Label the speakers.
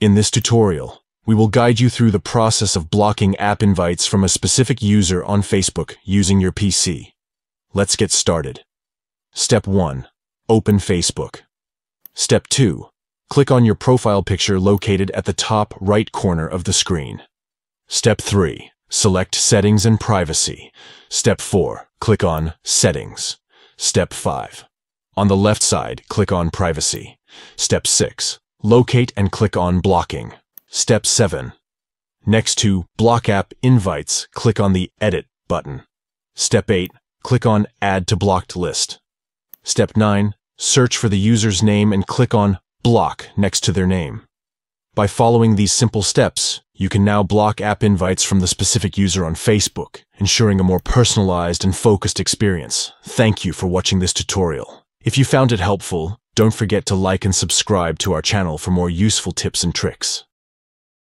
Speaker 1: In this tutorial, we will guide you through the process of blocking app invites from a specific user on Facebook using your PC. Let's get started. Step 1. Open Facebook. Step 2. Click on your profile picture located at the top right corner of the screen. Step 3. Select Settings and Privacy. Step 4. Click on Settings. Step 5. On the left side, click on Privacy. Step 6. Locate and click on Blocking. Step 7. Next to Block App Invites, click on the Edit button. Step 8. Click on Add to Blocked List. Step 9. Search for the user's name and click on Block next to their name. By following these simple steps, you can now block app invites from the specific user on Facebook, ensuring a more personalized and focused experience. Thank you for watching this tutorial. If you found it helpful, don't forget to like and subscribe to our channel for more useful tips and tricks.